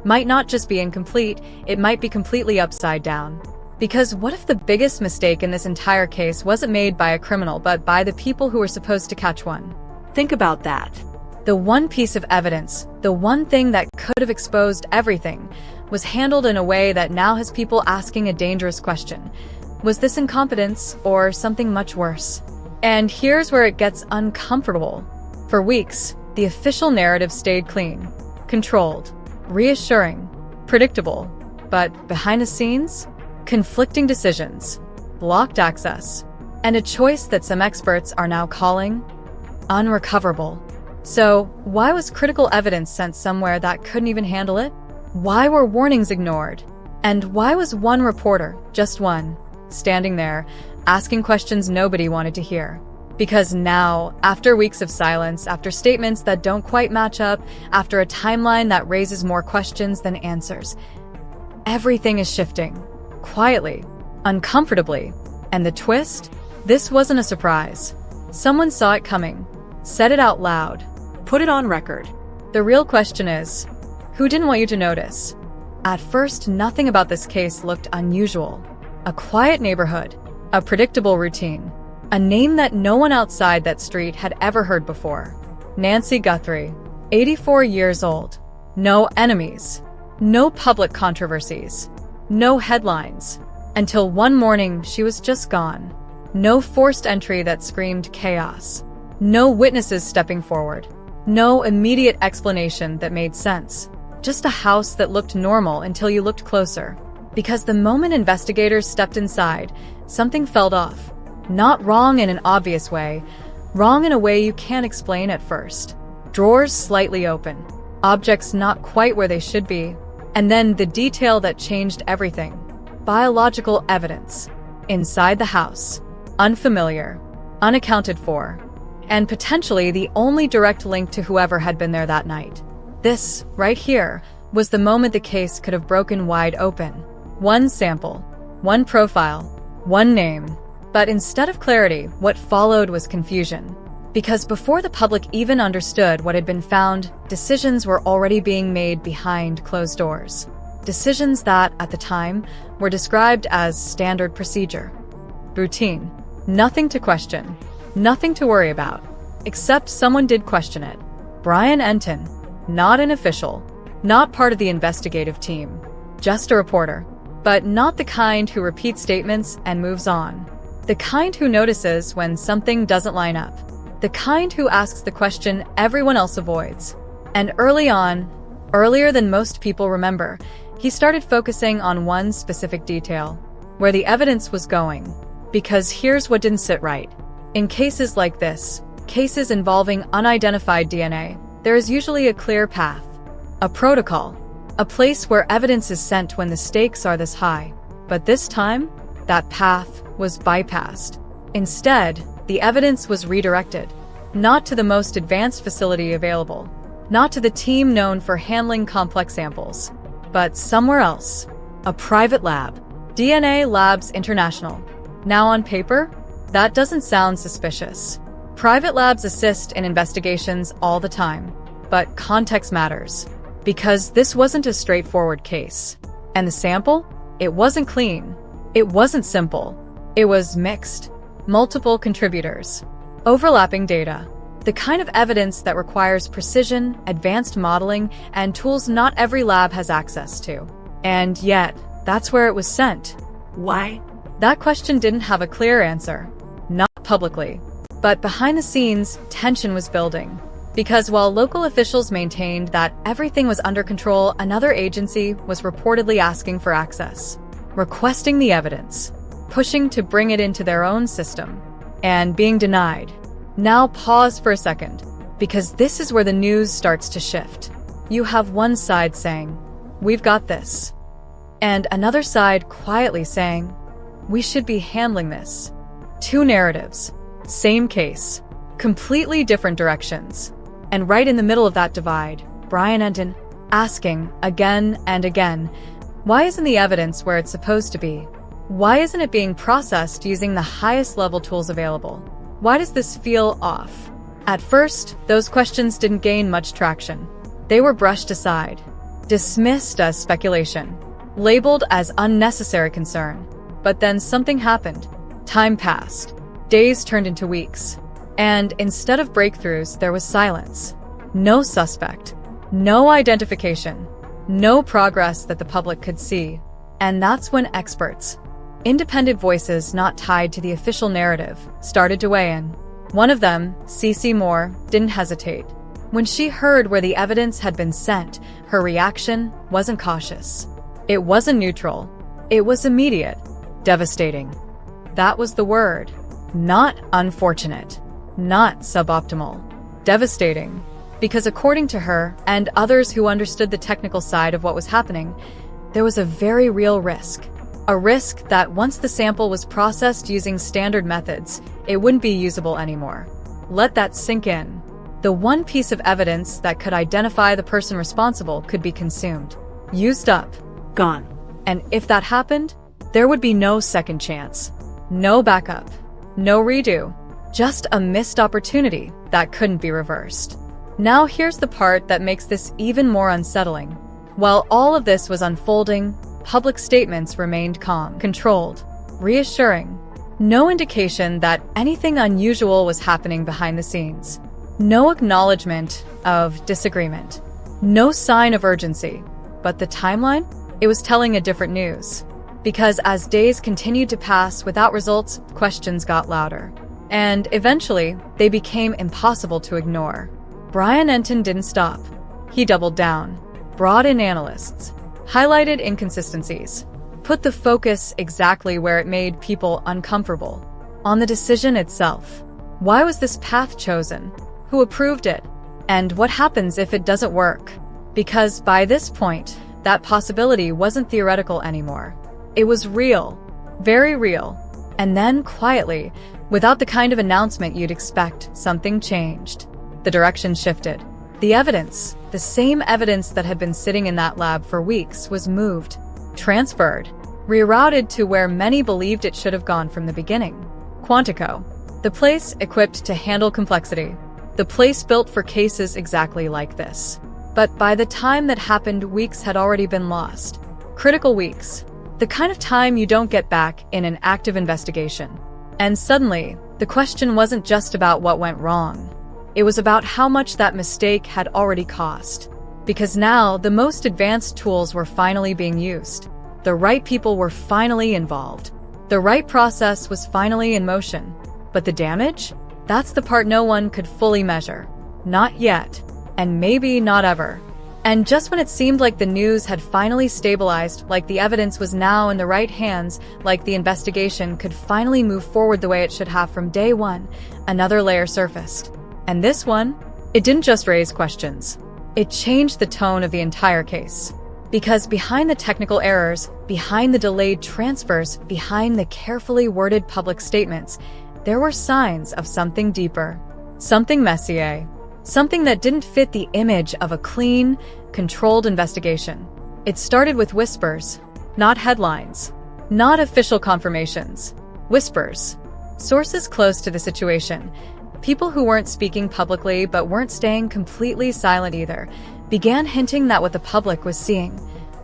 might not just be incomplete, it might be completely upside down. Because what if the biggest mistake in this entire case wasn't made by a criminal but by the people who were supposed to catch one? Think about that. The one piece of evidence, the one thing that could have exposed everything, was handled in a way that now has people asking a dangerous question. Was this incompetence or something much worse? And here's where it gets uncomfortable. For weeks, the official narrative stayed clean, controlled, reassuring, predictable. But behind the scenes, conflicting decisions, blocked access, and a choice that some experts are now calling unrecoverable. So, why was critical evidence sent somewhere that couldn't even handle it? Why were warnings ignored? And why was one reporter, just one, standing there, asking questions nobody wanted to hear? Because now, after weeks of silence, after statements that don't quite match up, after a timeline that raises more questions than answers, everything is shifting. Quietly, uncomfortably. And the twist? This wasn't a surprise. Someone saw it coming, said it out loud, put it on record. The real question is, who didn't want you to notice? At first, nothing about this case looked unusual. A quiet neighborhood, a predictable routine, a name that no one outside that street had ever heard before. Nancy Guthrie, 84 years old. No enemies, no public controversies, no headlines. Until one morning, she was just gone. No forced entry that screamed chaos. No witnesses stepping forward. No immediate explanation that made sense. Just a house that looked normal until you looked closer. Because the moment investigators stepped inside, something felt off. Not wrong in an obvious way, wrong in a way you can't explain at first. Drawers slightly open, objects not quite where they should be, and then the detail that changed everything. Biological evidence. Inside the house. Unfamiliar. Unaccounted for. And potentially the only direct link to whoever had been there that night. This, right here, was the moment the case could have broken wide open. One sample. One profile. One name. But instead of clarity, what followed was confusion. Because before the public even understood what had been found, decisions were already being made behind closed doors. Decisions that, at the time, were described as standard procedure. Routine. Nothing to question. Nothing to worry about. Except someone did question it. Brian Entin. Not an official. Not part of the investigative team. Just a reporter. But not the kind who repeats statements and moves on. The kind who notices when something doesn't line up. The kind who asks the question everyone else avoids. And early on, earlier than most people remember, he started focusing on one specific detail, where the evidence was going. Because here's what didn't sit right. In cases like this, cases involving unidentified DNA, there is usually a clear path, a protocol, a place where evidence is sent when the stakes are this high. But this time, that path was bypassed. Instead, the evidence was redirected, not to the most advanced facility available, not to the team known for handling complex samples, but somewhere else, a private lab, DNA Labs International. Now on paper, that doesn't sound suspicious. Private labs assist in investigations all the time, but context matters, because this wasn't a straightforward case. And the sample? It wasn't clean. It wasn't simple. It was mixed. Multiple contributors. Overlapping data. The kind of evidence that requires precision, advanced modeling, and tools not every lab has access to. And yet, that's where it was sent. Why? That question didn't have a clear answer. Not publicly. But behind the scenes, tension was building. Because while local officials maintained that everything was under control, another agency was reportedly asking for access. Requesting the evidence. Pushing to bring it into their own system. And being denied. Now pause for a second, because this is where the news starts to shift. You have one side saying, "We've got this," and another side quietly saying, "We should be handling this." Two narratives, same case, completely different directions. And right in the middle of that divide, Brian Entin, asking again and again, why isn't the evidence where it's supposed to be? Why isn't it being processed using the highest level tools available? Why does this feel off? At first, those questions didn't gain much traction. They were brushed aside. dismissed as speculation, labeled as unnecessary concern. But then something happened. Time passed. Days turned into weeks. And instead of breakthroughs, there was silence. No suspect. No identification. No progress that the public could see. And that's when experts, independent voices not tied to the official narrative, started to weigh in. One of them, C.C. Moore, didn't hesitate. When she heard where the evidence had been sent, her reaction wasn't cautious. It wasn't neutral. It was immediate. Devastating. That was the word. Not unfortunate. Not suboptimal. Devastating. Because according to her, and others who understood the technical side of what was happening, there was a very real risk. A risk that once the sample was processed using standard methods, it wouldn't be usable anymore. Let that sink in. The one piece of evidence that could identify the person responsible could be consumed. Used up. Gone. And if that happened, there would be no second chance. No backup. No redo. Just a missed opportunity that couldn't be reversed. Now here's the part that makes this even more unsettling. While all of this was unfolding, public statements remained calm, controlled, reassuring. No indication that anything unusual was happening behind the scenes. No acknowledgement of disagreement. No sign of urgency. But the timeline? It was telling a different news. Because as days continued to pass without results, questions got louder. And eventually, they became impossible to ignore. Brian Entin didn't stop. He doubled down, brought in analysts, highlighted inconsistencies, put the focus exactly where it made people uncomfortable, on the decision itself. Why was this path chosen? Who approved it? And what happens if it doesn't work? Because by this point, that possibility wasn't theoretical anymore. It was real, very real. And then, quietly, without the kind of announcement you'd expect, something changed. The direction shifted. The evidence, the same evidence that had been sitting in that lab for weeks, was moved, transferred, rerouted to where many believed it should have gone from the beginning. Quantico. The place equipped to handle complexity. The place built for cases exactly like this. But by the time that happened, weeks had already been lost. Critical weeks. The kind of time you don't get back in an active investigation. And suddenly, the question wasn't just about what went wrong. It was about how much that mistake had already cost. Because now, the most advanced tools were finally being used. The right people were finally involved. The right process was finally in motion. But the damage? That's the part no one could fully measure. Not yet. And maybe not ever. And just when it seemed like the news had finally stabilized, like the evidence was now in the right hands, like the investigation could finally move forward the way it should have from day one, another layer surfaced. And this one, it didn't just raise questions. It changed the tone of the entire case. Because behind the technical errors, behind the delayed transfers, behind the carefully worded public statements, there were signs of something deeper. Something messier. Something that didn't fit the image of a clean, controlled investigation. It started with whispers, not headlines, not official confirmations. Whispers. Sources close to the situation, people who weren't speaking publicly but weren't staying completely silent either, began hinting that what the public was seeing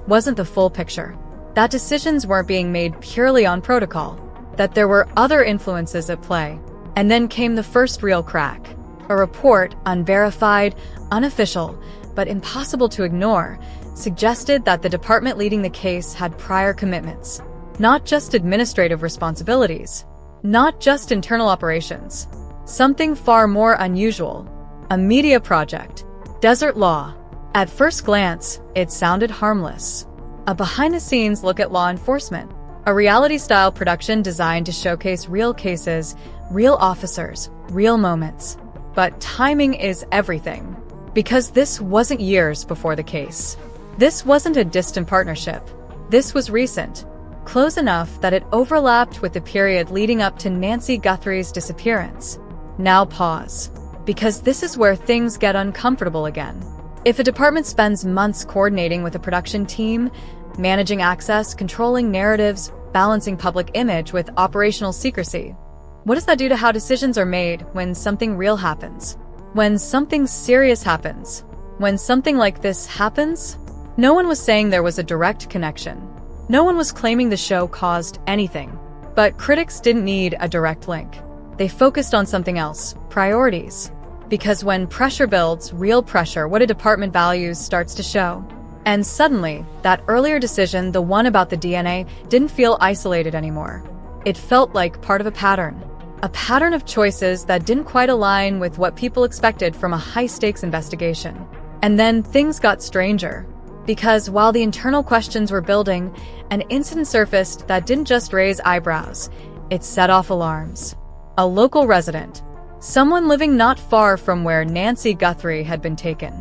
wasn't the full picture. That decisions weren't being made purely on protocol, that there were other influences at play. And then came the first real crack. A report, unverified, unofficial, but impossible to ignore, suggested that the department leading the case had prior commitments. Not just administrative responsibilities. Not just internal operations. Something far more unusual. A media project. Desert Law. At first glance, it sounded harmless. A behind-the-scenes look at law enforcement. A reality-style production designed to showcase real cases, real officers, real moments. But timing is everything. Because this wasn't years before the case. This wasn't a distant partnership. This was recent. Close enough that it overlapped with the period leading up to Nancy Guthrie's disappearance. Now pause. Because this is where things get uncomfortable again. If a department spends months coordinating with a production team, managing access, controlling narratives, balancing public image with operational secrecy, what does that do to how decisions are made when something real happens? When something serious happens? When something like this happens? No one was saying there was a direct connection. No one was claiming the show caused anything. But critics didn't need a direct link. They focused on something else: priorities. Because when pressure builds, real pressure, what a department values starts to show. And suddenly, that earlier decision, the one about the DNA, didn't feel isolated anymore. It felt like part of a pattern. A pattern of choices that didn't quite align with what people expected from a high-stakes investigation. And then things got stranger. Because while the internal questions were building, an incident surfaced that didn't just raise eyebrows, it set off alarms. A local resident, someone living not far from where Nancy Guthrie had been taken.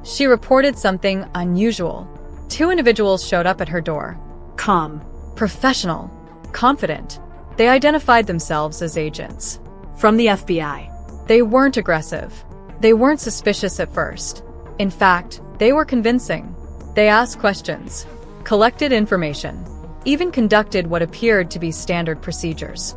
She reported something unusual. 2 individuals showed up at her door. Calm. Professional. Confident. They identified themselves as agents. From the FBI. They weren't aggressive. They weren't suspicious at first. In fact, they were convincing. They asked questions, collected information, even conducted what appeared to be standard procedures.